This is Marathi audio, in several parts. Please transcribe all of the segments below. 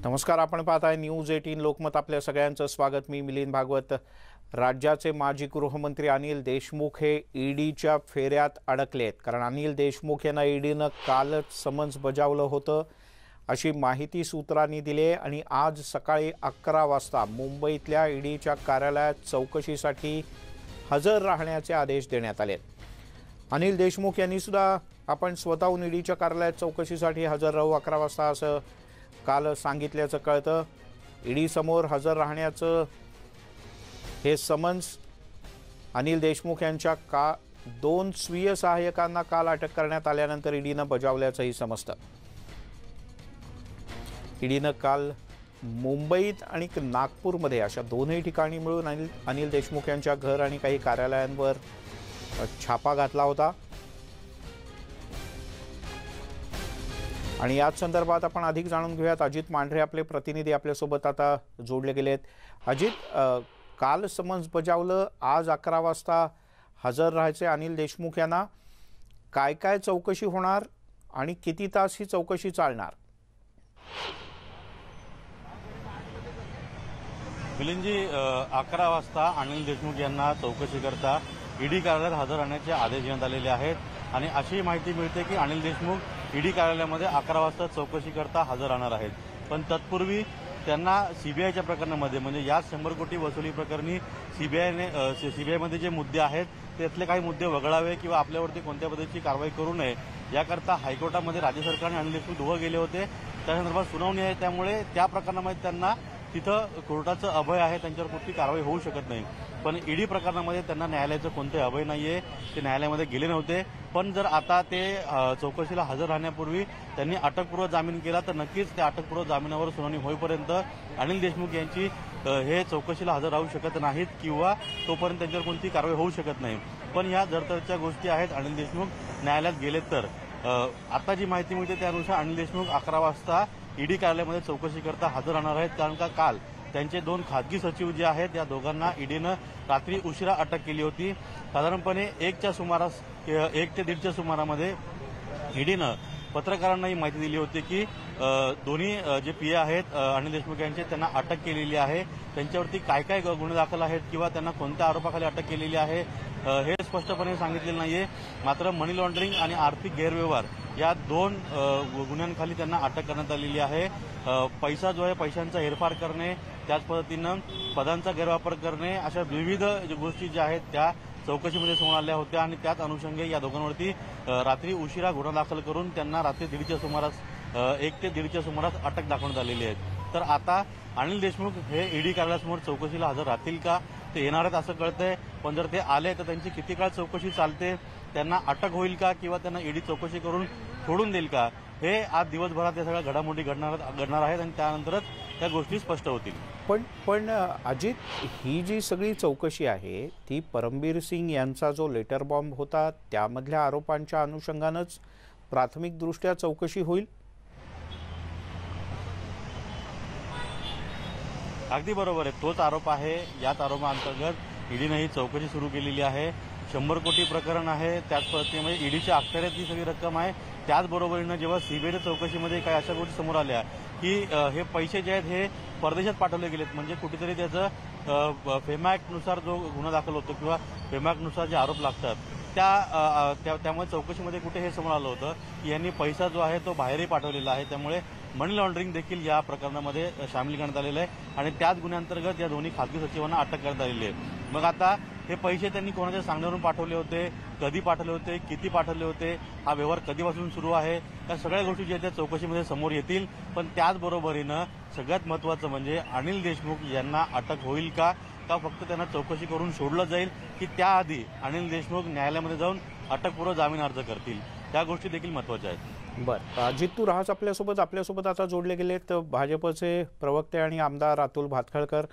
नमस्कार, आपण पाहताय न्यूज 18 लोकमत. आपल्या सगळ्यांचं स्वागत. मी मिलिंद भागवत. राज्याचे माजी गृहमंत्री अनिल देशमुख हे ईडीच्या फेऱ्यात अडकलेत, कारण अनिल देशमुख यांना ईडीनं कालच समन्स बजावलं होतं अशी माहिती सूत्रांनी दिली आणि आज सकाळी 11 वाजता मुंबईतल्या ईडीच्या कार्यालयात चौकशीसाठी हजर राहण्याचे आदेश देण्यात आले. अनिल देशमुख यांनी सुद्धा आपण स्वतःहून ईडीच्या कार्यालयात चौकशीसाठी हजर राहू 11 वाजता असं काल सांगितल्याचं कळतं. ईडी समोर हजर राहण्याचं हे समन्स अनिल देशमुख यांच्या दोन स्वीय सहाय्यकांना काल अटक करण्यात आल्यानंतर ईडीनं बजावल्याचंही समजतं. ईडीनं काल मुंबईत आणि नागपूरमध्ये अशा दोन्ही ठिकाणी मिळून अनिल देशमुख यांच्या घर आणि काही कार्यालयांवर छापा घातला होता. आणि याच संदर्भात आपण अधिक जाणून घेऊयात. अजित मांढरे आपले प्रतिनिधी आपल्यासोबत आता जोडले गेलेत. अजित, काल समन्स बजावलं, आज 11 वाजता हजर राहायचे अनिल देशमुख यांना. काय काय चौकशी होणार आणि किती तास ही चौकशी चालणार? मिलिंदजी, 11 वाजता अनिल देशमुख यांना चौकशी करता ईडी कार्यालयात हजर राहण्याचे आदेश देण्यात आलेले आहेत आणि अशी माहिती मिळते की अनिल देशमुख ईडी कार्यालयामध्ये 11 वाजता चौकशी करता हजर राहणार आहेत. पण तत्पूर्वी त्यांना सीबीआयच्या प्रकरणामध्ये, म्हणजे या 100 कोटी वसुली प्रकरणी सीबीआयमध्ये जे मुद्दे आहेत त्यातले काही मुद्दे वगळावे किंवा आपल्यावरती कोणत्या पद्धतीची कारवाई करू नये याकरता हायकोर्टामध्ये राज्य सरकारने अनिल देशमुख दोघं गेले होते. त्या संदर्भात सुनावणी आहे, त्यामुळे त्या प्रकरणामध्ये त्यांना तिथं कोर्टाचं अभय आहे, त्यांच्यावर कुठली कारवाई होऊ शकत नाही. पण ईडी प्रकरणामध्ये त्यांना न्यायालयाचं कोणते अभय नाहीये, ते न्यायालयामध्ये गेले नव्हते. पण जर आता ते चौकशीला हजर राहण्यापूर्वी त्यांनी अटकपूर्व जामीन केला तर नक्कीच त्या अटकपूर्व जामिनावर सुनावणी होईपर्यंत अनिल देशमुख यांची हे चौकशीला हजर राहू शकत नाहीत किंवा तोपर्यंत त्यांच्यावर कोणती कारवाई होऊ शकत नाही. पण ह्या जरतरच्या गोष्टी आहेत. अनिल देशमुख न्यायालयात गेलेत तर आता जी माहिती मिळते त्यानुसार अनिल देशमुख 11 वाजता ईडी कार्यालयामध्ये चौकशी करता हजर राहणार आहेत. कारण का काल त्यांचे 2 खासगी सचिव जे आहेत या दोघांना ईडीनं रात्री उशिरा अटक केली होती. साधारणपणे 1 ते 1:30च्या सुमारामध्ये ईडीनं पत्रकारांना ही माहिती दिली होती की दोन्ही जे पीए आहेत अनिल देशमुख यांचे, त्यांना अटक केलेली आहे. त्यांच्यावरती काय काय गुन्हे दाखल आहेत किंवा त्यांना कोणत्या आरोपाखाली अटक केलेली आहे हे स्पष्टपणे सांगितलेलं नाहीये. मात्र मनी लॉन्ड्रिंग आणि आर्थिक गैरव्यवहार या 2 गुन्ह्यांखाली त्यांना अटक करण्यात आलेली आहे. पैसा जो आहे, पैशांचा हेरफार करणे, त्याच पद्धतीनं पदांचा गैरवापर करणे, अशा विविध गोष्टी ज्या आहेत त्या चौकशीमध्ये समोर आल्या होत्या आणि त्याच अनुषंगे या दोघांवरती रात्री उशिरा गुन्हा दाखल करून त्यांना रात्री 1 ते 1:30च्या सुमारास अटक दाखवण्यात आलेली आहे. तर आता अनिल देशमुख हे ईडी कार्यालयासमोर चौकशीला हजर राहतील का, ते येणार आहेत असं कळतंय. पण जर ते आले तर त्यांची किती काळ चौकशी चालते, त्यांना अटक होईल का किंवा त्यांना ईडी चौकशी करून सोडून देईल का, हे आज दिवसभरात या सगळ्या घडामोडी घडणार आहेत आणि त्यानंतरच त्या गोष्टी स्पष्ट होतील. पण अजित, ही जी सगळी चौकशी आहे ती परमबीर सिंग यांचा जो लेटर बॉम्ब होता त्यामधल्या आरोपांच्या अनुषंगानंच प्राथमिकदृष्ट्या चौकशी होईल? अगदी बरोबर आहे, तोच आरोप आहे. याच आरोपाअंतर्गत ईडीनं ही चौकशी सुरू केलेली आहे. 100 कोटी प्रकरण आहे, त्याच पद्धतीने ईडीच्या अखत्यारीत ही सगळी रक्कम आहे. त्याचबरोबरीनं जेव्हा सीबीआयच्या चौकशीमध्ये काही अशा गोष्टी समोर आल्या की हे पैसे जे आहेत हे परदेशात पाठवले गेलेत, म्हणजे कुठेतरी त्याचं फेमा ॲक्टनुसार जो गुन्हा दाखल होतो किंवा फेमा ॲक्टनुसार जे आरोप लागतात त्यामुळे चौकशीमध्ये कुठे हे समोर आलं होतं की यांनी पैसा जो आहे तो बाहेरही पाठवलेला आहे. त्यामुळे मनी लॉन्ड्रिंग देखील या प्रकरणामध्ये सामील करण्यात आलेलं आहे आणि त्याच गुन्ह्यांतर्गत या दोन्ही खासगी सचिवांना अटक करण्यात आलेली आहे. मग आता हे पैसे त्यांनी कोणाच्या सांगण्यावरून पाठवले होते, कधी पाठवले होते, किती पाठवले होते, हा व्यवहार कधीपासून सुरू आहे, या सगळ्या गोष्टी ज्या त्या चौकशीमध्ये समोर येतील. पण त्याचबरोबरीनं सगळ्यात महत्त्वाचं म्हणजे अनिल देशमुख यांना अटक होईल का फक्त त्यांना चौकशी करून सोडलं जाईल की त्याआधी अनिल देशमुख न्यायालयामध्ये जाऊन अटकपूर्व जामीन अर्ज करतील, त्या गोष्टी देखील महत्त्वाच्या आहेत. बरं, अजित, तू राहाच आपल्यासोबत आता जोडले गेलेत भाजपचे प्रवक्ते आणि आमदार अतुल भातखळकर.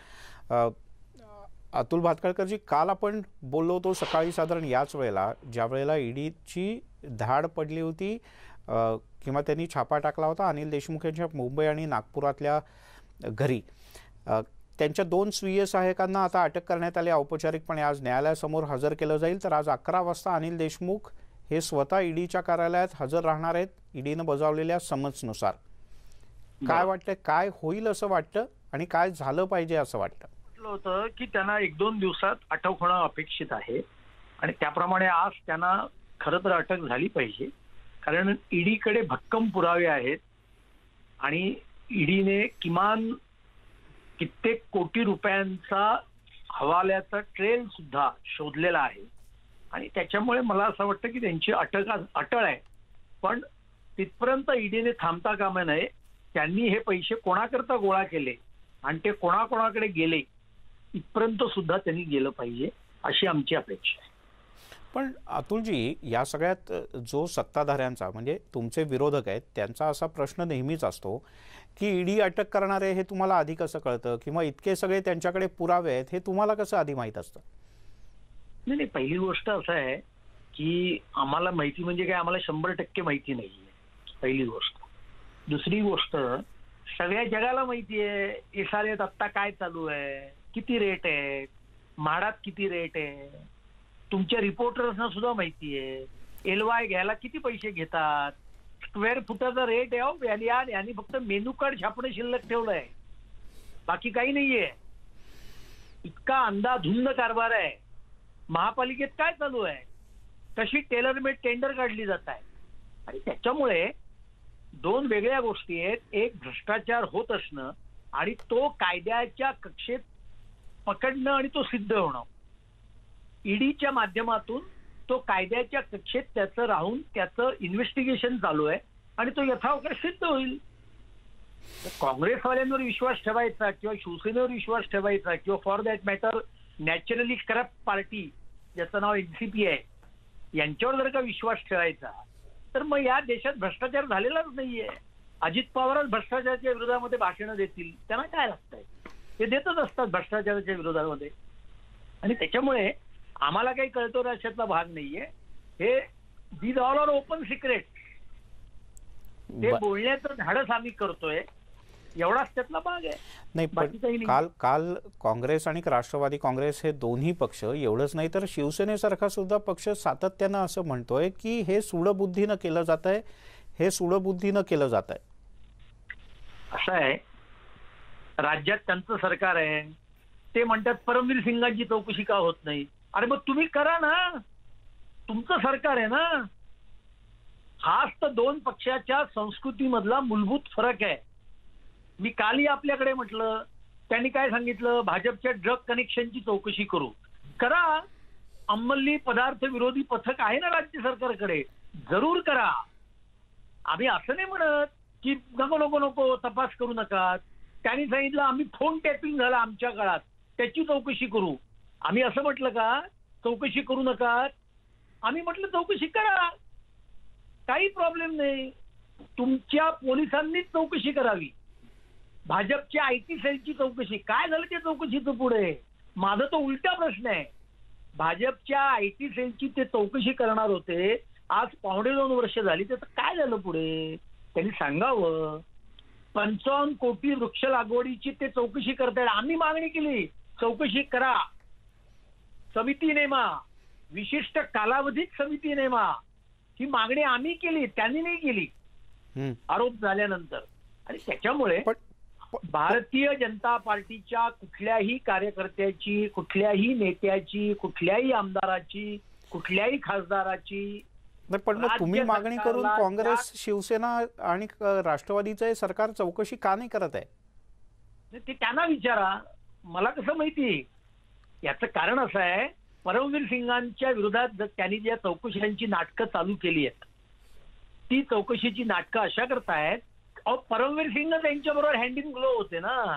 अतुल भातखळकरजी, काल आपण बोललो होतो सकाळी साधारण याच वेळेला, ज्या वेळेला ईडीची धाड पडली होती किंवा त्यांनी छापा टाकला होता अनिल देशमुख यांच्या मुंबई आणि नागपुरातल्या घरी, त्यांच्या 2 स्वीय सहाय्यकांना आता अटक करण्यात आली. औपचारिकपणे आज न्यायालयासमोर हजर केलं जाईल. तर आज 11 वाजता अनिल देशमुख हे स्वतः ईडीच्या कार्यालयात हजर राहणार आहेत ईडीनं बजावलेल्या समन्सनुसार. काय वाटतं, काय होईल असं वाटतं आणि काय झालं पाहिजे असं वाटतं? म्हटलं होतं की त्यांना 1-2 दिवसात अटक होणं अपेक्षित आहे आणि त्याप्रमाणे आज त्यांना खरं तर अटक झाली पाहिजे, कारण ईडीकडे भक्कम पुरावे आहेत आणि ईडीने किमान कित्येक कोटी रुपयांचा हवाल्याचा ट्रेल सुद्धा शोधलेला आहे आणि त्याच्यामुळे मला असं वाटतं की त्यांची अटक अटळ आहे. पण तिथपर्यंत ईडीने थांबता कामा नये. त्यांनी हे पैसे कोणाकरता गोळा केले आणि ते कोणाकोणाकडे गेले इथपर्यंत सुद्धा त्यांनी गेलं पाहिजे अशी आमची अपेक्षा आहे. पण अतुलजी, या सगळ्यात जो सत्ताधाऱ्यांचा म्हणजे तुमचे विरोधक आहेत त्यांचा असा प्रश्न नेहमीच असतो की ईडी अटक करणारे हे तुम्हाला आधी कसं कळतं, किंवा इतके सगळे त्यांच्याकडे पुरावे आहेत हे तुम्हाला कसं आधी माहीत असतं? नाही, पहिली गोष्ट असं आहे की आम्हाला माहिती म्हणजे काय, आम्हाला 100% माहिती नाहीये, पहिली गोष्ट. दुसरी गोष्ट, सगळ्या जगाला माहिती आहे एसआरएत आत्ता काय चालू आहे, किती रेट आहे, म्हाडात किती रेट आहे, तुमच्या रिपोर्टर्सना सुद्धा माहिती आहे एलवाय घ्यायला किती पैसे घेतात, स्क्वेअर फुटाचा रेट आहे. यांनी फक्त मेनू कार्ड छापणं शिल्लक ठेवलंय, बाकी काही नाहीये. इतका अंधाधुंद कारभार आहे. महापालिकेत काय चालू आहे, कशी टेलरमेड टेंडर काढली जात आहे. आणि त्याच्यामुळे 2 वेगळ्या गोष्टी आहेत. एक, भ्रष्टाचार होत असणं आणि तो कायद्याच्या कक्षेत पकडणं आणि तो सिद्ध होणं. ईडीच्या माध्यमातून तो कायद्याच्या कक्षेत त्याचं राहून त्याचं इन्व्हेस्टिगेशन चालू आहे आणि तो यथावकाश सिद्ध होईल. काँग्रेसवाल्यांवर विश्वास ठेवायचा किंवा शिवसेनेवर विश्वास ठेवायचा किंवा for that matter naturally corrupt party ज्याचं नाव एनसीपी आहे यांच्यावर जर का विश्वास ठेवायचा तर मग या देशात भ्रष्टाचार झालेलाच नाहीये. अजित पवारच भ्रष्टाचाराच्या विरोधामध्ये भाषणं देतील, त्यांना काय लागतंय, ते देतच असतात भ्रष्टाचाराच्या विरोधामध्ये. आणि त्याच्यामुळे आम्हाला काही कळतो अशातला भाग नाहीये. हे these all are open secret. ते बोलण्याचं धाडस आम्ही करतोय, एवढाच त्यातला भाग आहे. नाही, पण काल काँग्रेस आणि राष्ट्रवादी काँग्रेस हे दोन्ही पक्ष, एवढंच नाही तर शिवसेनेसारखा सुद्धा पक्ष सातत्यानं असं म्हणतोय की हे सूडबुद्धीनं केलं जात आहे, हे सूडबुद्धीनं केलं जात आहे. असं आहे, राज्यात त्यांचं सरकार आहे, ते म्हणतात परमवीर सिंगांची चौकशी का होत नाही. अरे मग तुम्ही करा ना, तुमचं सरकार आहे ना. हाच तर 2 पक्षाच्या संस्कृतीमधला मूलभूत फरक आहे. मी कालही आपल्याकडे म्हटलं, त्यांनी काय सांगितलं, भाजपच्या ड्रग कनेक्शनची चौकशी करा. अंमली पदार्थ विरोधी पथक आहे ना राज्य सरकारकडे, जरूर करा. आम्ही असं नाही म्हणत की नको तपास करू नका. त्यांनी सांगितलं आम्ही फोन टॅपिंग झाला आमच्या काळात, त्याची चौकशी करू. आम्ही असं म्हटलं का चौकशी करू नका? आम्ही म्हटलं चौकशी करा, काही प्रॉब्लेम नाही. तुमच्या पोलिसांनीच चौकशी करावी. भाजपच्या आयटी सेलची चौकशी, काय झालं त्या चौकशीचं पुढे? माझा तो उलटा प्रश्न आहे. भाजपच्या आयटी सेलची ते चौकशी करणार होते, आज 2.5 वर्ष झाली, त्याचं काय झालं पुढे? त्यांनी सांगावं. 55 कोटी वृक्ष लागवडीची ते चौकशी करतायत. आम्ही मागणी केली चौकशी करा, समिती नेमा, विशिष्ट कालावधीत समिती नेमा. ही मागणी आम्ही केली, त्यांनी नाही केली आरोप झाल्यानंतर. आणि त्याच्यामुळे भारतीय जनता पार्टीच्या कुठल्याही कार्यकर्त्याची, कुठल्याही नेत्याची, कुठल्याही आमदाराची, कुठल्याही खासदाराची, पण मग तुम्ही मागणी करून काँग्रेस, शिवसेना आणि राष्ट्रवादीचं सरकार चौकशी का नाही करत आहे? ते त्यांना विचारा, मला कसं माहिती. याचं कारण असं आहे, परमवीर सिंगांच्या विरोधात त्यांनी ज्या चौकशांची नाटकं चालू केली आहेत, ती चौकशीची नाटकं अशा करतायत, परमवीर सिंग त्यांच्याबरोबर हँड इन ग्लो होते ना.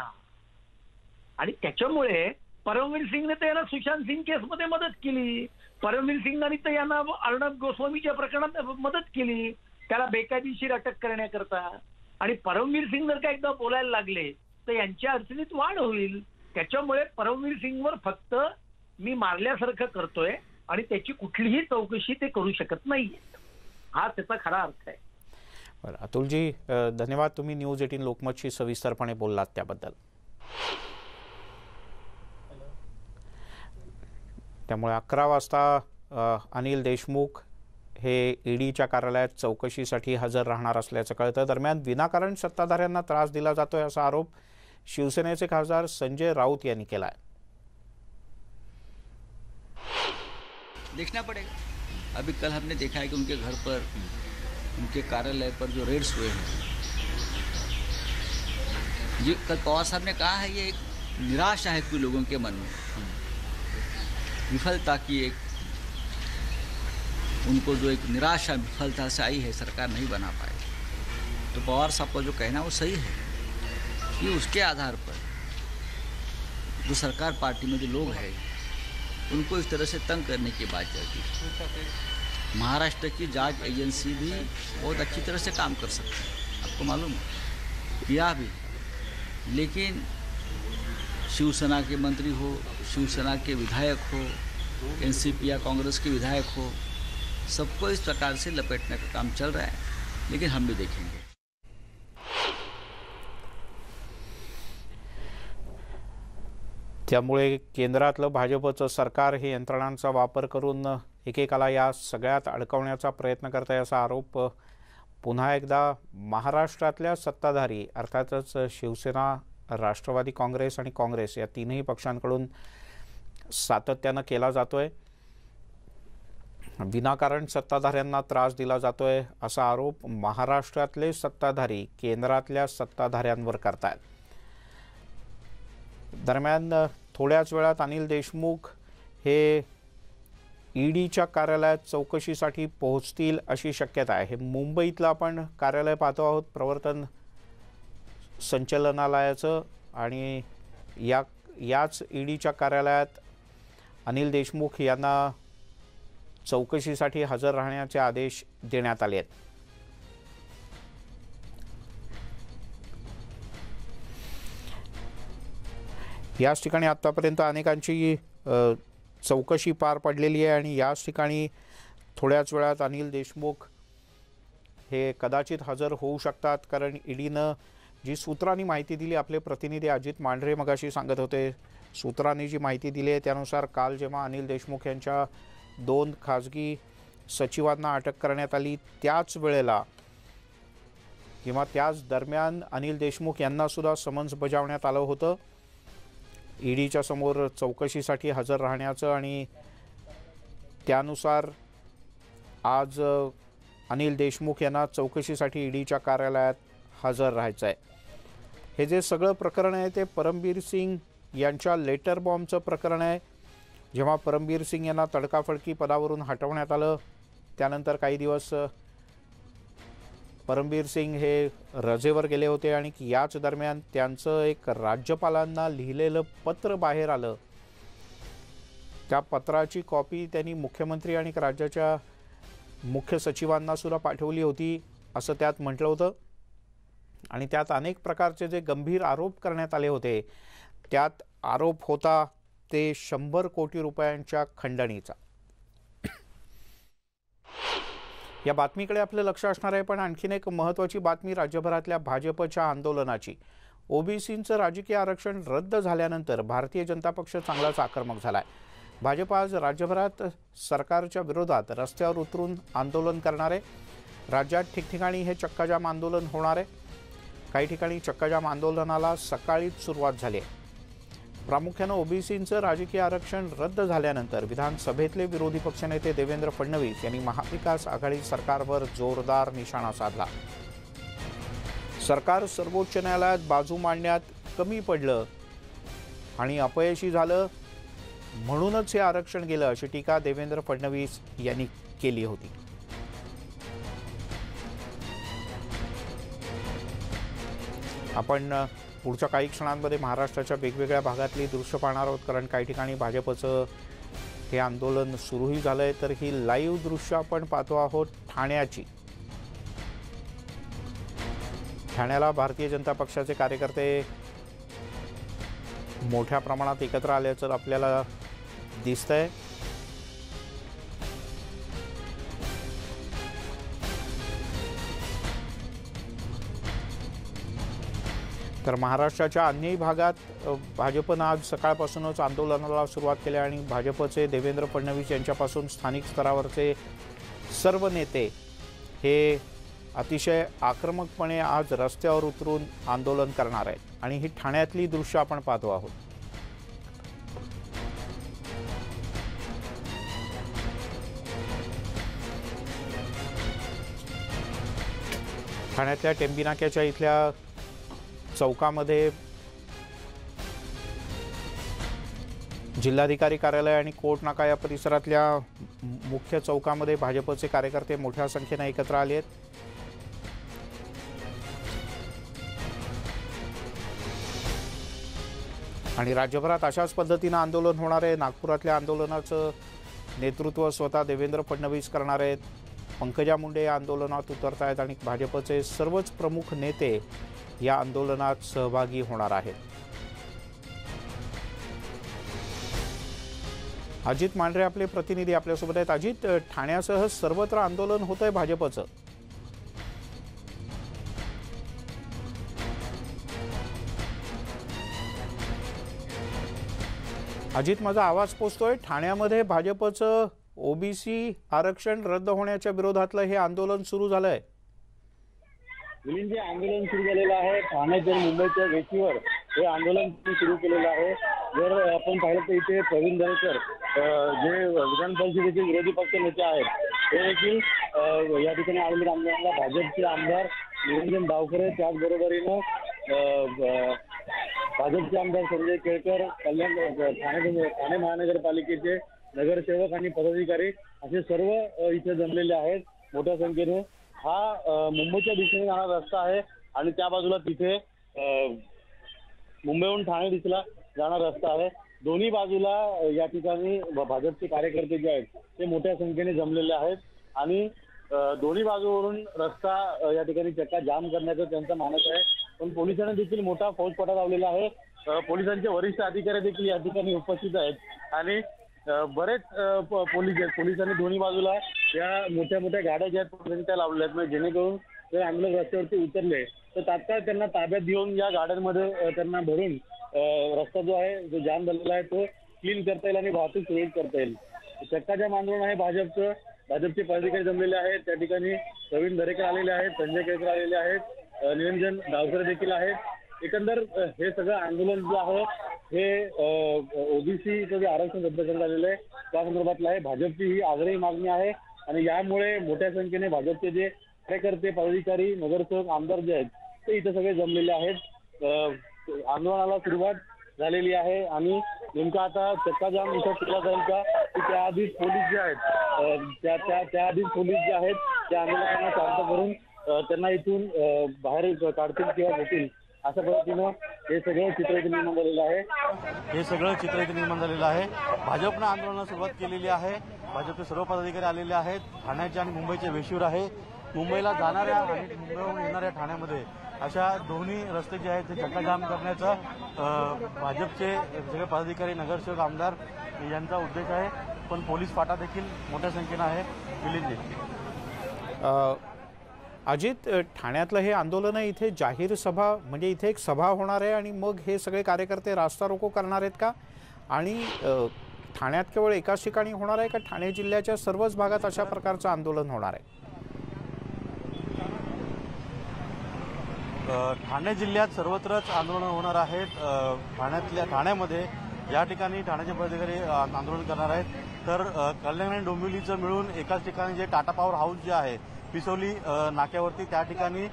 आणि त्याच्यामुळे परमवीर सिंगने तर यांना सुशांत सिंग केसमध्ये मदत केली, परमवीर सिंगांनी तर यांना अर्णब गोस्वामीच्या प्रकरणात मदत केली त्याला बेकायदेशीर अटक करण्याकरता. आणि परमवीर सिंग जर का एकदा बोलायला लागले तर यांच्या अडचणीत वाढ होईल. त्याच्यामुळे परमवीर सिंगवर फक्त मी मारल्यासारखं करतोय आणि त्याची कुठलीही चौकशी ते करू शकत नाहीये, हा त्याचा खरा अर्थ आहे. बरं अतुलजी, धन्यवाद. तुम्ही न्यूज 18 लोकमतशी सविस्तरपणे बोललात त्याबद्दल. त्यामुळे 11 वाजता अनिल देशमुख हे ईडीच्या कार्यालयात चौकशीसाठी हजर राहणार असल्याचं कळतं। दरम्यान विनाकारण सत्ताधाऱ्यांना त्रास दिला जातोय असा आरोप शिवसेनेचे खासदार संजय राऊत यांनी केलाय। देखना पड़ेगा। अभी कल हमने देखा है कि उनके घर पर, उनके कार्यालय पर जो रेड्स हुए हैं, जी कल पवार साहब ने कहा है, ये एक निराशा है कुछ लोगों के मन में, विफलता की एक, उनको जो एक निराशा विफलता से आई है, सरकार नहीं बना पाई। तो पवार साहब का जो कहना वो सही है कि उसके आधार पर जो सरकार पार्टी में जो लोग हैं उनको इस तरह से तंग करने की बात चलती। महाराष्ट्र की जांच एजेंसी भी बहुत अच्छी तरह से काम कर सकती है, आपको मालूम है, किया भी। लेकिन शिवसेना के मंत्री हो, शिवसेना के विधायक हो, एनसीपी या कांग्रेस के विधायक हो, सबको इस प्रकार से लपेटने का काम चल रहा है, लेकिन हम भी देखेंगे। त्यामुळे केंद्रातलं भाजपचं सरकार हे यंत्रणांचा वापर करून एकेकाला या सगळ्यात अडकवण्याचा प्रयत्न करत आहे असा आरोप पुन्हा एकदा महाराष्ट्रातल्या सत्ताधारी अर्थातच शिवसेना, राष्ट्रवादी काँग्रेस आणि काँग्रेस या तीनही पक्षांकडून सातत्यानं केला जातोय। विनाकारण सत्ताधाऱ्यांना त्रास दिला जातोय असा आरोप महाराष्ट्रातले सत्ताधारी केंद्रातल्या सत्ताधाऱ्यांवर करतात। दरम्यान थोड्याच वेळात अनिल देशमुख हे ईडीच्या कार्यालयात चौकशीसाठी पोहोचतील अशी शक्यता आहे। हे मुंबईतलं आपण कार्यालय पाहतो आहोत, प्रवर्तन संचालनालयाचं, आणि याच ईडीच्या कार्यालयात अनिल देशमुख यांना चौकशीसाठी हजर राहण्याचे आदेश देण्यात आले आहेत। याच ठिकाणी आतापर्यंत अनेकांची चौकशी पार पडलेली आहे आणि याच ठिकाणी थोड्याच वेळात अनिल देशमुख हे कदाचित हजर होऊ शकतात, कारण ईडीनं जी सूत्रांनी माहिती दिली, आपले प्रतिनिधी अजित मांढरे मगाशी सांगत होते, सूत्रांनी जी माहिती दिली आहे त्यानुसार काल जेव्हा अनिल देशमुख यांच्या 2 खाजगी सचिवांना अटक करण्यात आली त्याच वेळेला किंवा त्याच दरम्यान अनिल देशमुख यांना सुद्धा समन्स बजावण्यात आलं होतं ईडीच्या समोर चौकशीसाठी हजर राहण्याचं, आणि त्यानुसार आज अनिल देशमुख यांना चौकशीसाठी ईडीच्या कार्यालयात हजर राहायचं आहे। हे जे सगळं प्रकरण आहे ते परमबीर सिंग यांच्या लेटर बॉम्बचं प्रकरण आहे। जेव्हा परमबीर सिंग यांना तडकाफडकी पदावरून हटवण्यात आलं त्यानंतर काही दिवस परमबीर सिंग हे रजेवर गेले होते आणि याच दरम्यान त्यांचं एक राज्यपालांना लिहिलेलं पत्र बाहेर आलं। त्या पत्राची कॉपी त्यांनी मुख्यमंत्री आणि राज्याच्या मुख्य सचिवांना सुद्धा पाठवली होती असं त्यात म्हटलं होतं, आणि त्यात अनेक प्रकारचे जे गंभीर आरोप करण्यात आले होते त्यात आरोप होता ते 100 कोटी रुपयांच्या खंडणीचा। या बातमीकडे आपलं लक्ष असणार आहे, पण आणखीन एक महत्त्वाची बातमी राज्यभरातल्या भाजपच्या आंदोलनाची। ओबीसींचं राजकीय आरक्षण रद्द झाल्यानंतर भारतीय जनता पक्ष चांगलाच आक्रमक झालाय। भाजप आज राज्यभरात सरकारच्या विरोधात रस्त्यावर उतरून आंदोलन करणार आहे। राज्यात ठिकठिकाणी हे चक्काजाम आंदोलन होणार आहे। काही ठिकाणी चक्काजाम आंदोलनाला सकाळीच सुरुवात झाली आहे। प्रामुख्याने ओबीसींचं राजकीय आरक्षण रद्द झाल्यानंतर विधानसभेतले विरोधी पक्षनेते देवेंद्र फडणवीस यांनी महाविकास आघाडी सरकारवर जोरदार निशाणा साधला। सरकार सर्वोच्च न्यायालयात बाजू मांडण्यात कमी पडलं आणि अपयशी झालं, म्हणूनच हे आरक्षण गेलं अशी टीका देवेंद्र फडणवीस यांनी केली होती। आपण पुढच्या काही क्षणांमध्ये महाराष्ट्राच्या वेगवेगळ्या भागातली दृश्य पाहणार आहोत, कारण काही ठिकाणी भाजपचं हे आंदोलन सुरूही झालंय। तर ही लाईव्ह दृश्य आपण पाहतो आहोत ठाण्याची। ठाण्याला भारतीय जनता पक्षाचे कार्यकर्ते मोठ्या प्रमाणात एकत्र आल्याचं आपल्याला दिसतंय। तर महाराष्ट्राच्या अन्यही भागात भाजपनं आज सकाळपासूनच आंदोलनाला सुरुवात केली आणि भाजपचे देवेंद्र फडणवीस यांच्यापासून स्थानिक स्तरावरचे सर्व नेते हे अतिशय आक्रमकपणे आज रस्त्यावर उतरून आंदोलन करणार आहेत आणि ही ठाण्यातली दृश्य आपण पाहतो आहोत। ठाण्यातल्या टेंबी नाक्याच्या इथल्या चौकामध्ये जिल्हाधिकारी कार्यालय आणि कोर्ट नाका या परिसरातल्या मुख्य चौकामध्ये भाजपचे कार्यकर्ते मोठ्या संख्येने एकत्र आले आहेत। आणि राज्यभरात अशाच पद्धतीने आंदोलन होणार आहे। नागपुरातल्या आंदोलनाचं नेतृत्व स्वतः देवेंद्र फडणवीस करणार आहेत। पंकजा मुंडे या आंदोलनात उतरत आहेत आणि भाजपचे सर्वच प्रमुख नेते या आंदोलनात सहभागी होणार आहेत। अजित मांढरे आपले प्रतिनिधी आपल्यासोबत आहेत। अजित, ठाण्यासह सर्वत्र आंदोलन होत आहे भाजपचं। अजित, माझा आवाज पोहोचतोय। ठाण्यामध्ये भाजपचं ओबीसी आरक्षण रद्द होण्याच्या विरोधातलं हे आंदोलन सुरू झालंय। जे आंदोलन सुरू झालेलं आहे ठाण्याच्या मुंबईच्या वेशीवर हे आंदोलन सुरू केलेलं आहे। जर आपण पाहिलं तर इथे प्रवीण दरेकर जे विधान परिषदेचे विरोधी पक्ष नेते आहेत ते देखील या ठिकाणी आलेल्या आंदोलनाला भाजपचे आमदार निरंजन डावखरे, त्याचबरोबरीनं भाजपचे आमदार संजय केळकर, ठाणे महानगरपालिकेचे नगरसेवक आणि पदाधिकारी असे सर्व इथे जमलेले आहेत मोठ्या संख्येने। हा मुंबईच्या दिशेने जाणारा रस्ता आहे आणि त्या बाजूला तिथे मुंबईहून ठाणे दिशेला जाणारा रस्ता आहे। दोन्ही बाजूला या ठिकाणी भाजपचे कार्यकर्ते जे आहेत ते मोठ्या संख्येने जमलेले आहेत आणि दोन्ही बाजूवरून रस्ता या ठिकाणी चक्का जाम करण्याचं त्यांचं मानस आहे। पण पोलिसांनी देखील मोठा फौजफाटा लावलेला आहे। पोलिसांचे वरिष्ठ अधिकारी देखील या ठिकाणी उपस्थित आहेत आणि बरेच पोलिसांनी दोन्ही बाजूला या मोठ्या मोठ्या गाड्या ज्या आहेत त्या लावलेल्या आहेत, म्हणजे जेणेकरून जर आंदोलक रस्त्यावरती उतरले तर तात्काळ त्यांना ताब्यात घेऊन या गाड्यांमध्ये त्यांना भरून रस्ता जो आहे जो जाम झालेला आहे तो क्लीन करता येईल आणि वाहतूक सुरळीत करता येईल। चक्काजाम आंदोलन आहे भाजपचे पदाधिकारी जमलेले आहेत। त्या ठिकाणी प्रवीण दरेकर आलेले आहेत, संजय केळकर आलेले आहेत, निरंजन डावखरे देखील आहेत। एकंदर हे सगळं आंदोलन जे आहे हे ओबीसीचं जे आरक्षण रद्द करण्यात आलेलं आहे त्या संदर्भातलं आहे। भाजपची ही आग्रही मागणी आहे आणि यामुळे मोठ्या संख्येने भाजपचे जे कार्यकर्ते, पदाधिकारी, नगरसेवक, आमदार जे आहेत ते इथे सगळे जमलेले आहेत। आंदोलनाला सुरुवात झालेली आहे आणि नेमका आता चक्काजाम इथं केला जाईल का की त्याआधीच पोलीस जे आहेत त्याआधीच पोलीस जे आहेत त्या आंदोलकांना शांत करून त्यांना इथून बाहेर काढतील किंवा घेतील अशा पद्धतीनं हे सगळं चित्र इथे निर्माण झालेलं आहे। भाजपनं आंदोलनाला सुरुवात केलेली आहे। भाजपचे सर्व पदाधिकारी आलेले आहेत। ठाण्याच्या आणि मुंबईच्या वेशीवर आहे। मुंबईला जाणाऱ्या आणि मुंबईहून येणाऱ्या ठाण्यामध्ये अशा दोन्ही रस्ते जे आहेत ते चक्काजाम करण्याचा भाजपचे सगळे पदाधिकारी, नगरसेवक, आमदार यांचा उद्देश आहे। पण पोलीस फाटा देखील मोठ्या संख्येनं आहे। मिलिंदजी, अजित, ठाण्यातलं हे आंदोलन आहे, इथे जाहीर सभा म्हणजे इथे एक सभा होणार आहे आणि मग हे सगळे कार्यकर्ते रास्ता रोको करणार आहेत का? आणि ठाण्यात केवळ एकाच ठिकाणी होणार आहे का ठाणे जिल्ह्याच्या सर्वच भागात अशा प्रकारचं आंदोलन होणार आहे? ठाणे जिल्ह्यात सर्वत्रच आंदोलन होणार आहेत। ठाण्यामध्ये या ठिकाणी ठाण्याचे पदाधिकारी आंदोलन करणार आहेत तर कल्याण आणि डोंबिवलीचं मिळून एकाच ठिकाणी जे टाटा पॉवर हाऊस जे आहे पिसोली नाक्यावरती त्या ठिकाणी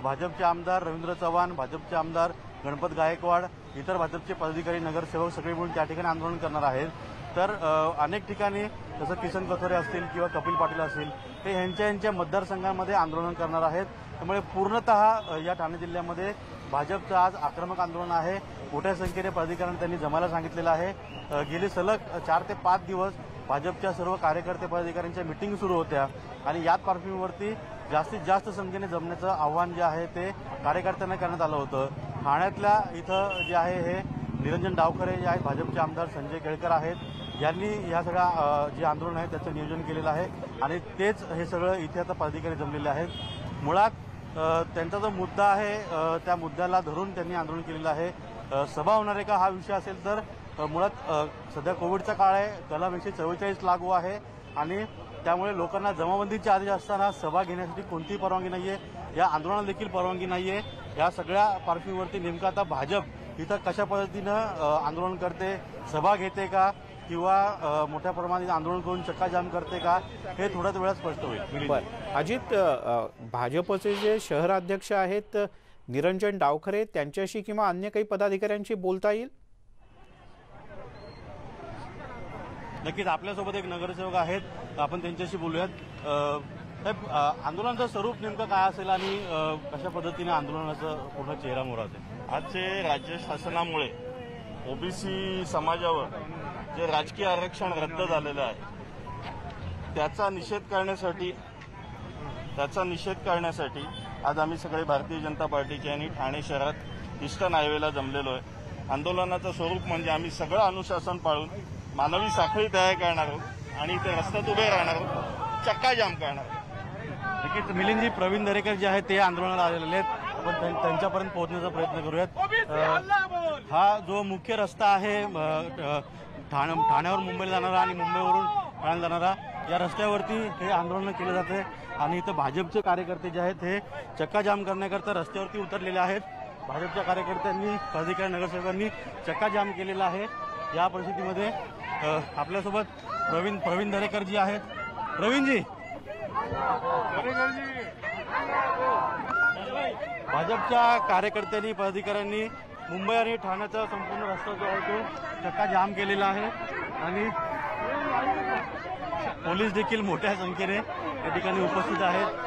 भाजपचे आमदार रवींद्र चव्हाण, भाजपचे आमदार गणपत गायकवाड, इतर भाजपचे पदाधिकारी, नगरसेवक सगळे मिळून त्या ठिकाणी आंदोलन करणार आहेत। तर अनेक ठिकाणी जसं किसन कथोरे असतील किंवा कपिल पाटील असतील ते यांच्या मतदारसंघांमध्ये आंदोलन करणार आहेत। त्यामुळे पूर्णतः या ठाणे जिल्ह्यामध्ये भाजपचं आज आक्रमक आंदोलन आहे। मोठ्या संख्येने पदाधिकाऱ्यांनी त्यांनी जमायला सांगितलेलं आहे। गेली सलग 4 ते 5 दिवस भाजपच्या सर्व कार्यकर्ते, पदाधिकाऱ्यांच्या मिटिंग सुरू होत्या आणि याच पार्श्वभूमीवरती जास्तीत जास्त संख्येने जमण्याचं आव्हान जे आहे ते कार्यकर्त्यांना करण्यात आलं होतं। ठाण्यातल्या इथं जे आहे हे निरंजन डावखरे जे आहेत, भाजपचे आमदार संजय केळकर आहेत, यांनी या सगळ्या जे आंदोलन आहे त्याचं नियोजन केलेलं आहे आणि तेच हे सगळं इथे आता पदाधिकारी जमलेले आहेत। मुळात त्यांचा जो मुद्दा आहे त्या मुद्द्याला धरून त्यांनी आंदोलन केलेलं आहे। सभा होणार आहे का हा विषय असेल तर मुळात सध्या कोविडचा काळ आहे, कलम 144 लागू आहे आणि त्यामुळे लोकांना जमावबंदीचे आदेश असताना सभा घेण्यासाठी कोणतीही परवानगी नाहीये, या आंदोलनाला देखील परवानगी नाहीये। या सगळ्या पार्श्वभूमीवरती नेमकं आता भाजप इथं कशा पद्धतीनं आंदोलन करते, सभा घेते का किंवा मोठ्या प्रमाणात आंदोलन करून चक्काजाम करते का, हे थोड्याच वेळात स्पष्ट होईल। अजित, भाजपचे जे शहराध्यक्ष आहेत निरंजन डावखरे, त्यांच्याशी किंवा अन्य काही पदाधिकाऱ्यांशी बोलता येईल? नक्कीच आपल्यासोबत एक नगरसेवक आहेत, आपण त्यांच्याशी बोलूयात। आंदोलनाचं स्वरूप नेमकं काय असेल आणि कशा पद्धतीने आंदोलनाचं पूर्ण चेहरा मोहर असेल? आजचे राज्य शासनामुळे ओबीसी समाजावर जे राजकीय आरक्षण रद्द झालेलं आहे त्याचा निषेध करण्यासाठी आज आम्ही सगळे भारतीय जनता पार्टीचे आणि ठाणे शहरात ईस्टर्न हायवेला जमलेलो आहे। आंदोलनाचं स्वरूप म्हणजे आम्ही सगळं अनुशासन पाळून मानवी साखळी तयार करणार आहोत आणि ते रस्त्यात उभे राहणार आहोत, चक्काजाम करणार आहोत। नक्कीच मिलिंदजी, प्रवीण दरेकर जे आहेत ते आंदोलनाला आलेले आहेत, आपण त्यांच्यापर्यंत पोहोचण्याचा प्रयत्न करूयात। हा जो मुख्य रस्ता आहे ठाण्यावर मुंबईला जाणारा आणि मुंबईवरून ठाण्याला जाणारा, या रस्त्यावरती हे आंदोलन केलं जाते आणि इथं भाजपचे कार्यकर्ते जे आहेत हे चक्काजाम करण्याकरता रस्त्यावरती उतरलेले आहेत। भाजपच्या कार्यकर्त्यांनी, पदाधिकारी, नगरसेवकांनी चक्काजाम केलेला आहे। या परिस्थितीमध्ये आपल्यासोबत प्रवीण दरेकर जी आहेत। प्रवीणजी, भाजपच्या कार्यकर्त्यांनी, पदाधिकाऱ्यांनी मुंबई आणि ठाण्याचा संपूर्ण रस्ता जो आहे तो चक्काजाम केलेला आहे आणि पोलीस देखील मोठ्या संख्येने या ठिकाणी उपस्थित आहेत।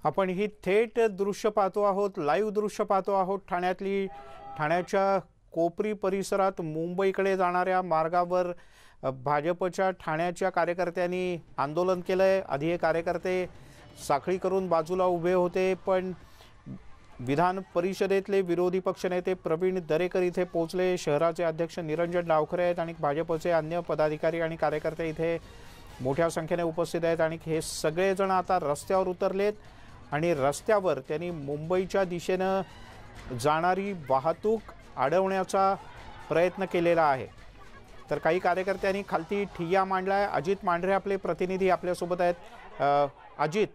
आपण ही थेट दृश्य पाहतो आहोत, लाईव्ह दृश्य पाहतो आहोत। ठाण्याच्या कोपरी परिसरात मुंबईकडे जाणाऱ्या मार्गावर भाजपच्या ठाण्याच्या कार्यकर्त्यांनी आंदोलन केलंय। आधी हे कार्यकर्ते साखळी करून बाजूला उभे होते, पण विधान परिषदेतले विरोधी पक्षनेते प्रवीण दरेकर इथे पोहोचले। शहराचे अध्यक्ष निरंजन डावखरे आहेत आणि भाजपचे अन्य पदाधिकारी आणि कार्यकर्ते इथे मोठ्या संख्येने उपस्थित आहेत आणि हे सगळेजण आता रस्त्यावर उतरलेत आणि रस्त्यावर त्यांनी मुंबईच्या दिशेनं जाणारी वाहतूक अडवण्याचा प्रयत्न केलेला आहे। तर काही कार्यकर्त्यांनी खालती ठिय्या मांडलाय। अजित मांढरे आपले प्रतिनिधी आपल्यासोबत आहेत। अजित,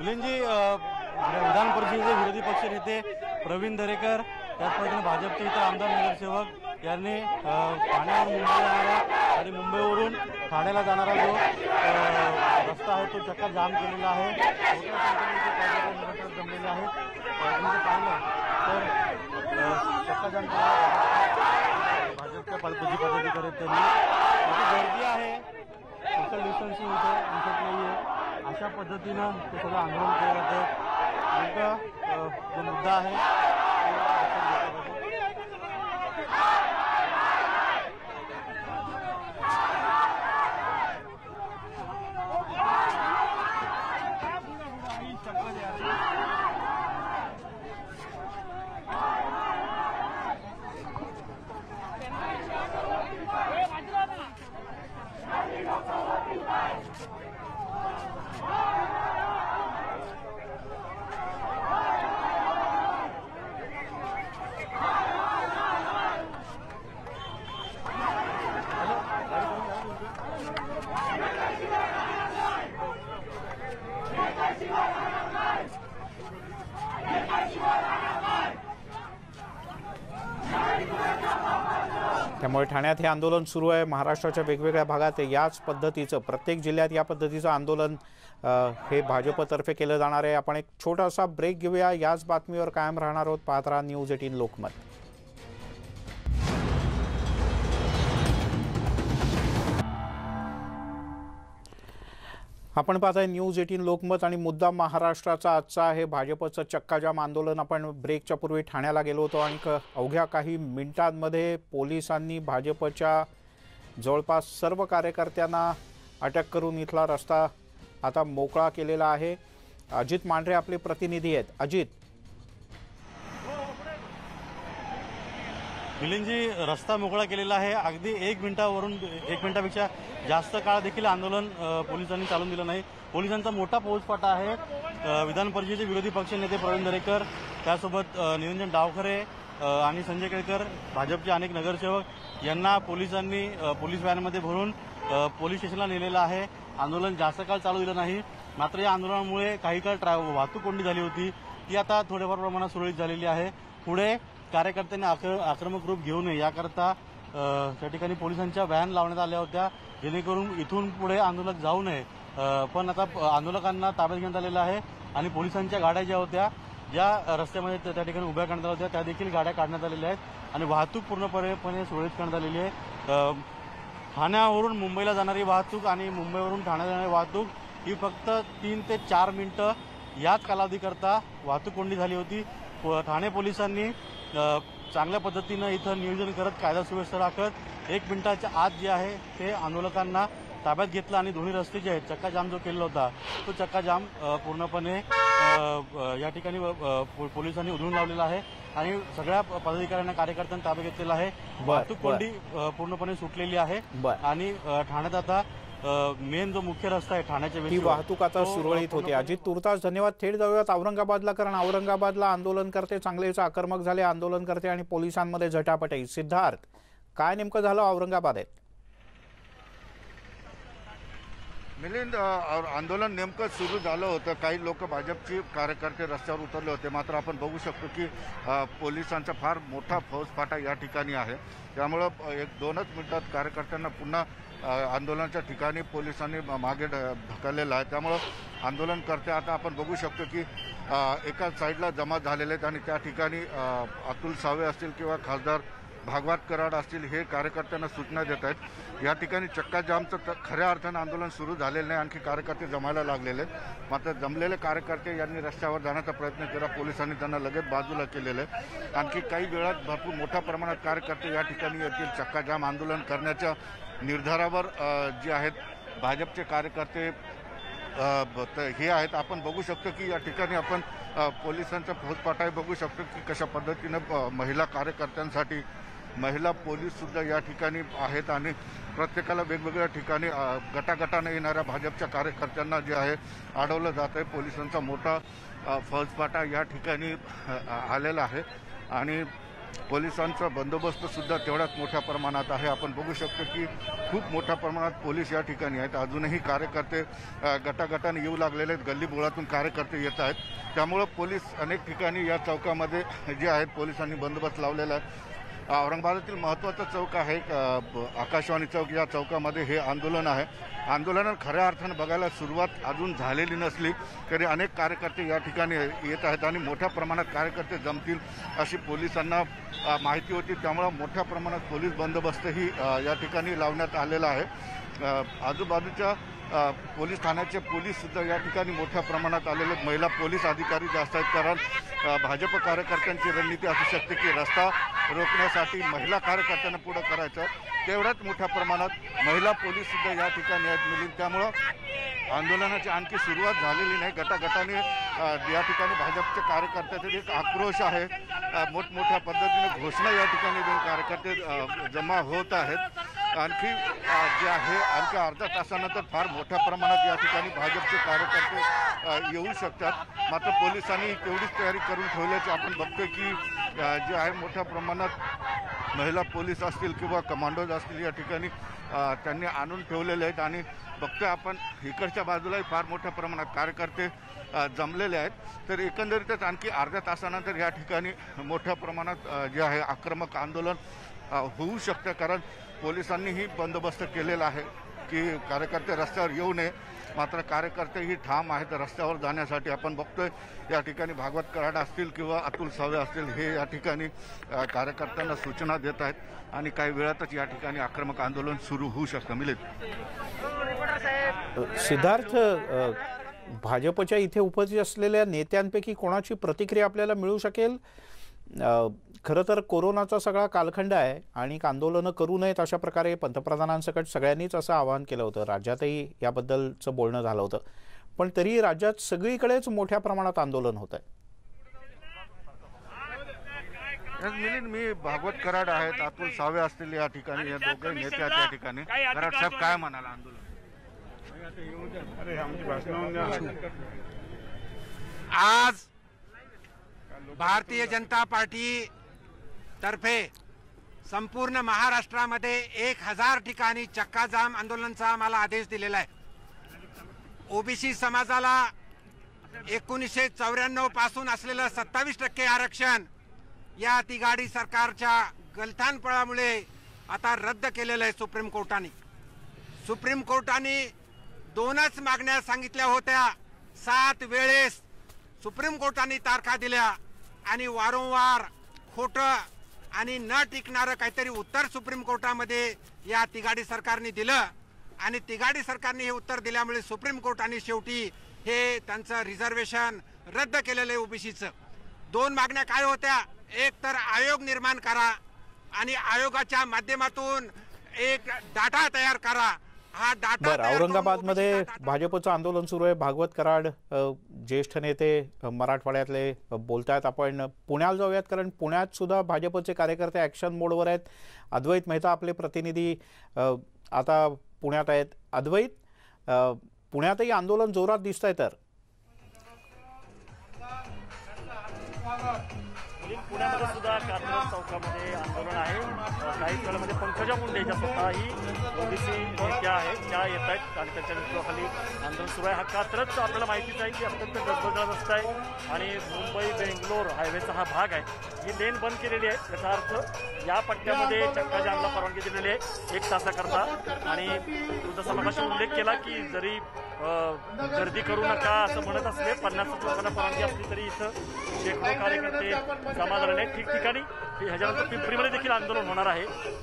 मिलिंदजी, विधान परिषदेचे विरोधी पक्षनेते प्रवीण दरेकर, त्याच पद्धतीने भाजपचे इतर आमदार, नगरसेवक यांनी ठाण्यावर मुंबई जाणारा आणि मुंबईवरून ठाण्याला जाणारा जो रस्ता आहे तो चक्का जाम केलेला आहे। जमलेले आहेत, पाहिलं तर चक्का जाम भाजपच्या पदाधिकारी त्यांनी गर्दी आहे, सोशल डिस्टन्सिंग इथे दिसत नाहीये, अशा पद्धतीनं ते सगळं आंदोलन केलं जातं। नेमका जो मुद्दा आहे त्यामुळे ठाण्यात हे आंदोलन सुरू आहे। महाराष्ट्राच्या वेगवेगळ्या भागात याच पद्धतीचं, प्रत्येक जिल्ह्यात या पद्धतीचं आंदोलन हे भाजपतर्फे केलं जाणार आहे। आपण एक छोटासा ब्रेक घेऊया, याच बातमीवर कायम राहणार आहोत। पाहत राहा न्यूज 18 लोकमत। आपण पाहताय न्यूज 18 लोकमत आणि मुद्दा महाराष्ट्राचा आजचा आहे भाजपचं चक्काजाम आंदोलन। आपण ब्रेकच्या पूर्वी ठाण्याला गेलो होतो आणि अवघ्या काही मिनिटांमध्ये पोलिसांनी भाजपच्या जवळपास सर्व कार्यकर्त्यांना अटक करून इथला रस्ता आता मोकळा केलेला आहे। अजित मांढरे आपले प्रतिनिधी आहेत। अजित, मिलिंदजी, रस्ता मोकळा केलेला आहे। अगदी 1 मिनिटापेक्षा जास्त काळ देखील आंदोलन पोलिसांनी चालून दिलं नाही। पोलिसांचा मोठा फौजफाटा आहे। विधान परिषदेचे विरोधी पक्षनेते प्रवीण दरेकर, त्यासोबत निरंजन डावखरे आणि संजय केळकर, भाजपचे अनेक नगरसेवक यांना पोलिसांनी पोलीस व्हॅनमध्ये भरून पोलीस स्टेशनला नेलेलं आहे। आंदोलन जास्त काळ चालू दिलं नाही, मात्र या आंदोलनामुळे काही काळ वाहतूक कोंडी झाली होती, ती आता थोड्याफार प्रमाणात सुरळीत झालेली आहे। पुढे कार्यकर्त्यांनी आक्रमक रूप घेऊ नये याकरता त्या ठिकाणी पोलिसांच्या व्हॅन लावण्यात आल्या होत्या, जेणेकरून इथून पुढे आंदोलक जाऊ नये। पण आता आंदोलकांना ताब्यात घेण्यात आलेलं आहे आणि पोलिसांच्या गाड्या ज्या होत्या, ज्या रस्त्यामध्ये त्या ठिकाणी उभ्या करण्यात आल्या होत्या, त्या देखील गाड्या काढण्यात आलेल्या आहेत आणि वाहतूक पूर्णपणे सुरळीत करण्यात आलेली आहे। ठाण्यावरून मुंबईला जाणारी वाहतूक आणि मुंबईवरून ठाण्याला जाणारी वाहतूक ही फक्त 3 ते 4 मिनिटं याच कालावधीकरता वाहतूक कोंडी झाली होती। ठाणे पोलिसांनी चांगल्या पद्धतीनं इथं नियोजन करत, कायदा सुव्यवस्था राखत 1 मिनिटाच्या आत जे आहे ते आंदोलकांना ताब्यात घेतलं आणि दोन्ही रस्ते जे आहेत, चक्काजाम जो केलेला होता तो चक्काजाम पूर्णपणे या ठिकाणी पोलिसांनी उधळून लावलेला आहे आणि सगळ्या पदाधिकाऱ्यांना, कार्यकर्त्यांना ताब्यात घेतलेला आहे। वाहतूक कोंडी पूर्णपणे सुटलेली आहे आणि ठाण्यात आता मेन जो मुख्य रस्ता आहे ठाण्याच्या ही वाहतूक आता सुरळीत होते। अजित, तुर्तास धन्यवाद। थेट जाऊयात औरंगाबादला, कारण औरंगाबादला आंदोलनकर्ते चांगलेच आक्रमक झाले। आंदोलनकर्ते आणि पोलिसांमध्ये झटापट। सिद्धार्थ, काय नेमकं झालं औरंगाबादेत? मिलिंद, आंदोलन नेमकं सुरू झालं होतं। काही लोक भाजपचे कार्यकर्ते रस्त्यावर उतरले होते, मात्र आपण बघू शकतो की पोलिसांचा फार मोठा फौजफाटा या ठिकाणी आहे। त्यामुळं 1-2च मिनिटात कार्यकर्त्यांना पुन्हा आंदोलनाच्या ठिकाणी पोलिसांनी मागे ढकललेलं आहे। त्यामुळं आंदोलनकर्ते आता आपण बघू शकतो की एका साईडला जमा झालेले आहेत आणि त्या ठिकाणी अतुल सावे असतील किंवा खासदार भागवत कराड असतील, हे कार्यकर्त्यांना सूचना देत आहेत। या ठिकाणी चक्काजामचं खऱ्या अर्थानं आंदोलन सुरू झालेलं नाही, आणखी कार्यकर्ते जमायला लागलेले आहेत। मात्र जमलेले कार्यकर्ते यांनी रस्त्यावर जाण्याचा प्रयत्न केला, पोलिसांनी त्यांना लगेच बाजूला केलेलं आहे। आणखी काही वेळात भरपूर मोठ्या प्रमाणात कार्यकर्ते या ठिकाणी येतील। चक्काजाम आंदोलन करण्याच्या निर्धारावर जे आहेत भाजपचे कार्यकर्ते हे आहेत। आपण बघू शकतो की या ठिकाणी आपण पोलिसांचा फौजफाटाही बघू शकतो की कशा पद्धतीनं महिला कार्यकर्त्यांसाठी महिला पोलीस सुद्धा या ठिकाणी आहेत आणि प्रत्येकाला वेगवेगळ्या ठिकाणी गटागटाने येणाऱ्या भाजपच्या कार्यकर्त्यांना जे आहे अडवलं जात आहे। पोलिसांचा मोठा फौजफाटा या ठिकाणी आलेला आहे आणि पोलिसांचा बंदोबस्त सुद्धा तेवढ्याच मोठ्या प्रमाणात आहे। आपण बघू शकतो की खूप मोठ्या प्रमाणात पोलीस या ठिकाणी आहेत। अजूनही कार्यकर्ते गटागटाने येऊ लागलेले आहेत, गल्लीबोळातून कार्यकर्ते येत आहेत। त्यामुळं पोलीस अनेक ठिकाणी या चौकामध्ये जे आहेत पोलिसांनी बंदोबस्त लावलेला आहे। औरंगाबादातील महत्त्वाचा चौक आहे आकाशवाणी चौक, या चौकामध्ये हे आंदोलन आहे। आंदोलनात खऱ्या अर्थानं बघायला सुरुवात अजून झालेली नसली तरी अनेक कार्यकर्ते या ठिकाणी येत आहेत आणि मोठ्या प्रमाणात कार्यकर्ते जमतील अशी पोलिसांना माहिती होती। त्यामुळं मोठ्या प्रमाणात पोलीस बंदोबस्तही या ठिकाणी लावण्यात आलेला आहे। आजूबाजूच्या पोलीस ठाण्याचे पोलीस सुद्धा या ठिकाणी मोठ्या प्रमाणात आलेले, महिला पोलीस अधिकारी जास्त आहेत, कारण भाजप कार्यकर्त्यांची रणनीती असू शकते की रस्ता रोखण्यासाठी महिला कार्यकर्त्यांना पुढे करायचं, तेवढ्याच मोठ्या प्रमाणात महिला पोलीस सुद्धा या ठिकाणी आहेत मिळून। त्यामुळं आंदोलनाची आणखी सुरुवात झालेली नाही। गटागटाने या ठिकाणी भाजपच्या कार्यकर्त्यांचा एक आक्रोश आहे, मोठमोठ्या पद्धतीने घोषणा या ठिकाणी देऊन कार्यकर्ते जमा होत आहेत। आणखी जे आहे आणखी अर्ध्या तासानंतर फार मोठ्या प्रमाणात या ठिकाणी भाजपचे कार्यकर्ते येऊ शकतात। मात्र पोलिसांनी तेवढीच तयारी करून ठेवल्याची आपण बघतोय की जे आहे मोठ्या प्रमाणात महिला पोलीस असतील किंवा कमांडोज असतील या ठिकाणी त्यांनी आणून ठेवलेले आहेत आणि बघतोय आपण इकडच्या बाजूलाही फार मोठ्या प्रमाणात कार्यकर्ते जमलेले आहेत। तर एकंदरीतच आणखी अर्ध्या तासानंतर या ठिकाणी मोठ्या प्रमाणात जे आहे आक्रमक आंदोलन होऊ शकतं, कारण पोलिसांनीही बंदोबस्त केलेला आहे की कार्यकर्ते रस्त्यावर येऊ नये। मात्र कार्यकर्तेही ठाम आहेत रस्त्यावर जाण्यासाठी। आपण बघतोय या ठिकाणी भागवत कराड असतील किंवा अतुल सावे असतील, हे या ठिकाणी कार्यकर्त्यांना सूचना देत आहेत आणि काही वेळातच या ठिकाणी आक्रमक आंदोलन सुरू होऊ शकतं। मिलिंद, सिद्धार्थ, भाजपच्या इथे उपस्थित असलेल्या नेत्यांपैकी कोणाची प्रतिक्रिया आपल्याला मिळू शकेल? खरं तर कोरोनाचा सगळा कालखंड आहे आणि आंदोलनं करू नयेत अशा प्रकारे पंतप्रधानांसकट सगळ्यांनीच असं आवाहन केलं होतं. राज्यातही याबद्दलचं बोलणं झालं होतं, पण तरी राज्यात सगळीकडेच मोठ्या प्रमाणात आंदोलन होत आहे. मिलिंद, मी भागवत कराड आहेत, अतुल सावे असतील या ठिकाणी, या दोघे नेते आहेत या ठिकाणी. कराड साहेब, काय म्हणाला आंदोलन? आज भारतीय जनता पार्टी तर्फे संपूर्ण महाराष्ट्रामध्ये 1000 ठिकाणी चक्काजाम आंदोलनाचा आम्हाला आदेश दिलेला आहे. ओबीसी समाजाला 1994 पासून असलेलं 27% आरक्षण या तिघाडी सरकारच्या गलथानपणामुळे आता रद्द केलेलं आहे सुप्रीम कोर्टाने. सुप्रीम कोर्टाने 2च मागण्या सांगितल्या होत्या. 7 वेळेस सुप्रीम कोर्टाने तारखा दिल्या आणि वारंवार खोटं आणि न टिकणारं काहीतरी उत्तर सुप्रीम कोर्टामध्ये या तिघाडी सरकारने दिलं आणि तिघाडी सरकारने हे उत्तर दिल्यामुळे सुप्रीम कोर्टाने शेवटी हे त्यांचं रिझर्वेशन रद्द केलेलं आहे ओबीसीचं. 2 मागण्या काय होत्या? एक तर आयोग निर्माण करा आणि आयोगाच्या माध्यमातून एक डाटा तयार करा. हा डाटा औरंगाबादमध्ये भाजपचं आंदोलन सुरू आहे. भागवत कराड ज्येष्ठ नेते मराठवाड्यातले बोलतायत. आपण पुण्याला जाऊयात, कारण पुण्यात सुद्धा भाजपचे कार्यकर्ते ॲक्शन मोडवर आहेत. अद्वैत मेहता आपले प्रतिनिधी आता पुण्यात आहेत. अद्वैत, पुण्यातही आंदोलन जोरात दिसतंय. तर पुण्यामध्ये सुद्धा कात्रज चौकामध्ये आंदोलन आहे. काही स्थळामध्ये पंकजा मुंडे ज्या स्वतःही ओबीसी नेत्या आहेत त्या येत आहेत आणि त्यांच्या नेतृत्वाखाली आंदोलन सुरू आहे. हा कात्रजचा आपल्याला माहितीच आहे की अत्यंत गजबजलेला रस्ता आहे आणि मुंबई बेंगलोर हायवेचा हा भाग आहे. ही लेन बंद केलेली आहे. याचा अर्थ या पट्ट्यामध्ये चक्का जामला परवानगी दिलेली आहे 1 तासाकरता. आणि जसा मगाशी उल्लेख केला की जरी गर्दी करू नका असं म्हणत असले 50 लोकांना परवानगी असली तरी इथं शेकडो कार्यकर्ते जमा झालेले आहेत ठिकठिकाणी. ह्याच्यानंतर पिंपरीमध्ये देखील आंदोलन होणार आहे.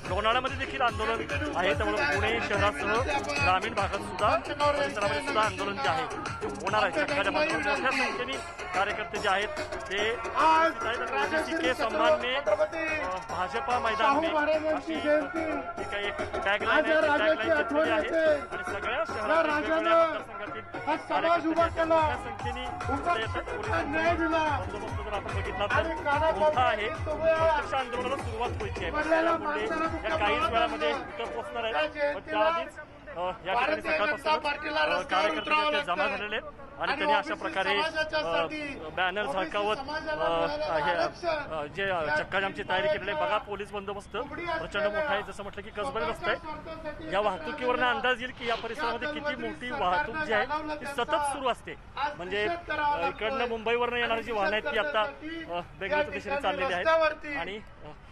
लोणावळ्यामध्ये देखील आंदोलन आहे. त्यामुळे पुणे शहरासह ग्रामीण भागात सुद्धा परिसरामध्ये सुद्धा आंदोलन जे आहे ते होणार आहे. चक्काच्या मोठ्या संख्येने कार्यकर्ते जे आहेत ते ओबीसी के सम्मान में भाजपा मैदान में अशी एक टॅगलाईन घेतलेली आहे आणि सगळ्या शहरात वेगवेगळ्या मतदारसंघातील कार्यकर्ते मोठ्या संख्येने येतात. बंदोबस्त जर आपण बघितला तर मोठा आहे. प्रत्यक्ष आंदोलनाला सुरुवात व्हायची आहे. या काहीच वेळामध्ये इथं पोहोचणार आहेत, पण त्याआधीच या ठिकाणी सकाळपासून कार्यकर्ते जमा झालेले आहेत आणि त्यांनी अशा प्रकारे बॅनर झळकावत जे चक्काजामची तयारी केलेली आहे. बघा, पोलीस बंदोबस्त प्रचंड मोठा आहे. जसं म्हटलं की कसबल रस्ता आहे. या वाहतुकीवरनं अंदाज येईल की या परिसरामध्ये किती मोठी वाहतूक जी आहे ती सतत सुरू असते. म्हणजे इकडनं मुंबईवरनं येणारी जी वाहनं आहेत ती आता बेंगलोरच्या दिशेने चाललेली आहेत आणि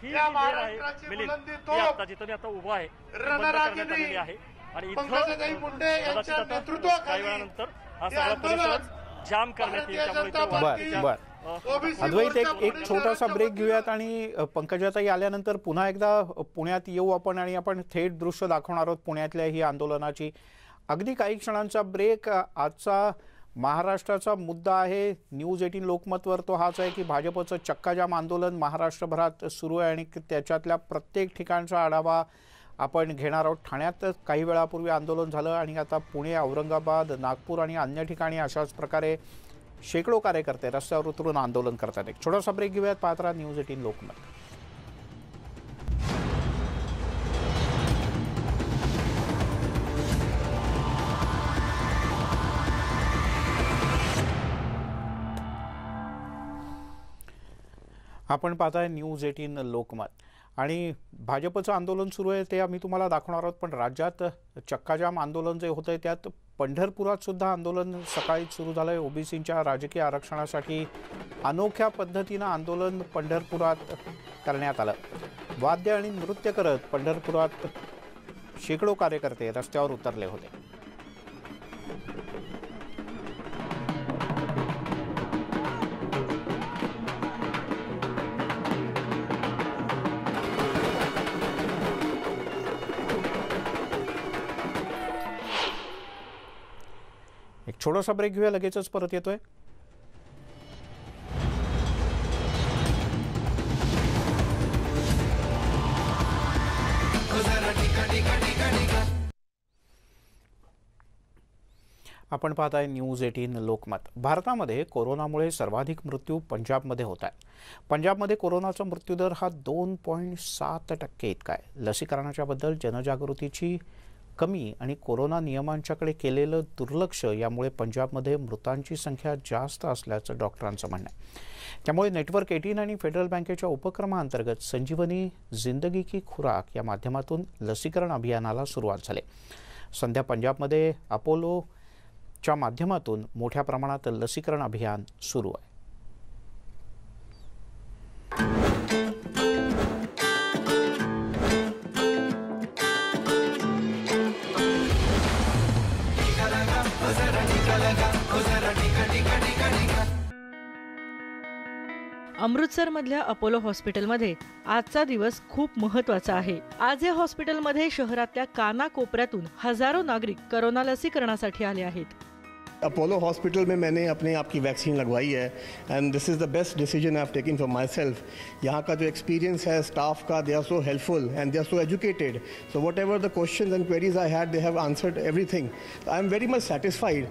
ही जी लेन आहे मिलिंद ती आता जिथं मी आता उभा आहे बंद करण्यात आलेली आहे आणि इथं कदाचित आता काही वेळानंतर हा सगळा परिसर जाम करण्यात येईल. त्यामुळे अद्वैत, एक छोटासा ब्रेक घेऊयात आणि पंकजाताई आल्यानंतर पुन्हा एकदा पुण्यात येऊ आपण आणि आपण थेट दृश्य दाखवणार आहोत पुण्यातल्या ही आंदोलनाची. अगदी काही क्षणांचा ब्रेक. आजचा महाराष्ट्राचा मुद्दा आहे न्यूज 18 लोकमतवर तो हाच आहे की भाजपचं चक्काजाम आंदोलन महाराष्ट्रभरात सुरू आहे आणि त्याच्यातल्या प्रत्येक ठिकाणचा आढावा आपण घेणार आहोत. ठाण्यात काही वेळापूर्वी आंदोलन झालं आणि आता पुणे, औरंगाबाद, नागपूर आणि अन्य ठिकाणी अशाच प्रकारे शेकडो कार्यकर्ते रस्त्यावर उतरून आंदोलन करतात. एक छोटासा ब्रेक घेऊयात. पाहत राहा न्यूज 18 लोकमत. आपण पाहताय न्यूज 18 लोकमत आणि भाजपचं आंदोलन सुरू आहे ते आम्ही तुम्हाला दाखवणार आहोत. पण राज्यात चक्काजाम आंदोलन जे होतंय त्यात पंढरपुरात सुद्धा आंदोलन सकाळीच सुरू झालंय. ओबीसींच्या राजकीय आरक्षणासाठी अनोख्या पद्धतीनं आंदोलन पंढरपुरात करण्यात आलं. वाद्य आणि नृत्य करत पंढरपुरात शेकडो कार्यकर्ते रस्त्यावर उतरले होते. एक छोटासा ब्रेक घेऊया, लगेचच परत येतोय. आपण पाहताय न्यूज 18 लोकमत। भारतामध्ये कोरोनामुळे सर्वाधिक मृत्यू पंजाबमध्ये होत आहे। पंजाबमध्ये कोरोनाचा मृत्यूदर हा 2.7% इतका आहे। लसीकरणाच्या बद्दल जनजागृतीची कमी आणि कोरोना नियमांच्याकडे केलेलं दुर्लक्ष यामुळे पंजाबमध्ये मृतांची संख्या जास्त असल्याचं डॉक्टरांचं म्हणणं आहे। त्यामुळे नेटवर्क 18 आणि फेडरल बँकेच्या उपक्रमांतर्गत संजीवनी जिंदगी की खुराक या माध्यमातून लसीकरण अभियानाला सुरुवात झाली। सध्या पंजाबमध्ये अपोलोच्या माध्यमातून मोठ्या प्रमाणात लसीकरण अभियान सुरू आहे। अमृतसरमधल्या अपोलो हॉस्पिटलमध्ये आजचा दिवस खूप महत्त्वाचा आहे। आज या हॉस्पिटलमध्ये शहरातल्या कानाकोपऱ्यातून हजारो नागरिक कोरोना लसीकरणासाठी आले आहेत। अपोलो हॉस्पिटल में मैंने अपने आप की वैक्सीन लगवाई है end this is the best decision I have taken for my self. यहाँ का जो एक्सपीरियंस है स्टाफ का, they are so helpful and they are so educated, so what ever the questions end queries I had, they have answered everything. I am very much satisfied.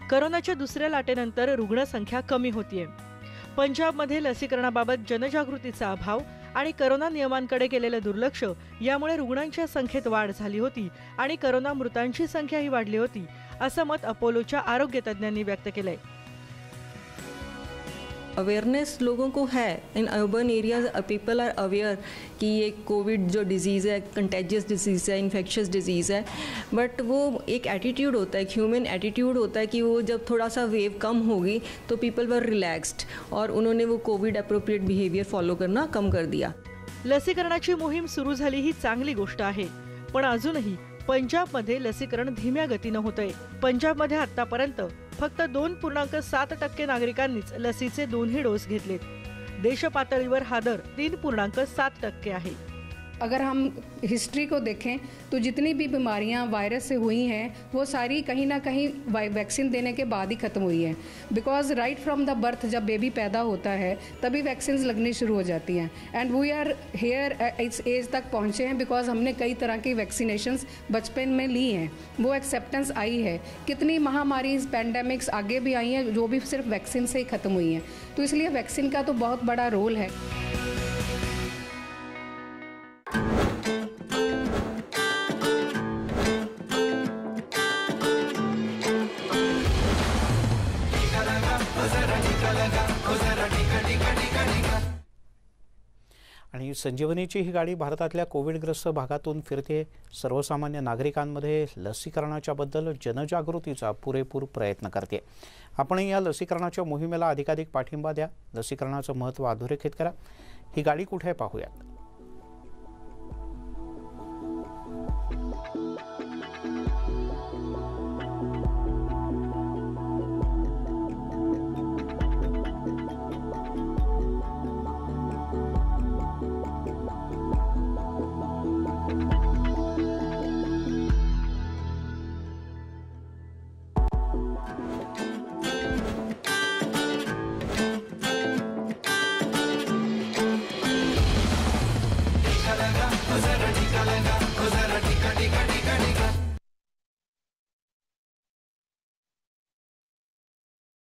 कोरोनाच्या दुसऱ्या लाटेनंतर रुग्णसंख्या कमी होतीये। पंजाबमध्ये लसीकरणाबाबत जनजागृतीचा अभाव आणि कोरोना नियमांकडे केलेलं दुर्लक्ष यामुळे रुग्णांच्या संख्येत वाढ झाली होती आणि कोरोना मृतांची संख्याही वाढली होती, असं मत अपोलोच्या आरोग्य तज्ञांनी व्यक्त केलंय। अवेयरनेस लोगों को है in urban areas, people are aware कि ये कोविड जो डिजीज़ है कंटेजियस डिजीज़ है, इन्फेक्शियस डिजीज़ है, बट वो एक एटीट्यूड होता है, ह्यूमन एटीट्यूड होता है कि वो जब थोड़ा सा वेव कम होगी तो पीपल वर रिलैक्स्ड और उन्होंने वो कोविड अप्रोप्रिएट बिहेवियर फॉलो करना कम कर दिया। लसीकरणाची मोहीम सुरू झाली ही चांगली गोष्ट आहे, पण अजूनही पंजाबमध्ये लसीकरण धीम्या गतीनं होतंय। पंजाबमध्ये आतापर्यंत फक्त 2.7% नागरिकांनीच लसीचे 2ही डोस घेतलेत। देश पातळीवर हा दर 3.7% आहे। अगर हम हिस्ट्री को देखें तो जितनी भी बीमारियां वायरस से हुई हैं वो सारी कहीं ना कहीं वैक्सीन देने के बाद ही ख़त्म हुई हैं। Because right from the birth जब बेबी पैदा होता है तभी वैक्सीन लगनी शुरू हो जाती हैं एंड वी आर हेयर इस एज तक पहुँचे हैं बिकॉज हमने कई तरह की वैक्सीनेशंस बचपन में ली हैं। वो एक्सेप्टेंस आई है। कितनी महामारी पैंडेमिक्स आगे भी आई हैं जो भी सिर्फ वैक्सीन से ही ख़त्म हुई हैं, तो इसलिए वैक्सीन का तो बहुत बड़ा रोल है। आणि संजीवनीची ही गाडी भारतातल्या कोविडग्रस्त भागातून फिरते। सर्वसामान्य नागरिकांमध्ये लसीकरणाच्या बद्दल जनजागृतीचा पुरेपूर प्रयत्न करते। आपण या लसीकरणाच्या मोहिमेला अधिकाधिक पाठिंबा द्या। लसीकरणाचं महत्त्व अधोरेखित करा। ही गाडी कुठे पाहूया।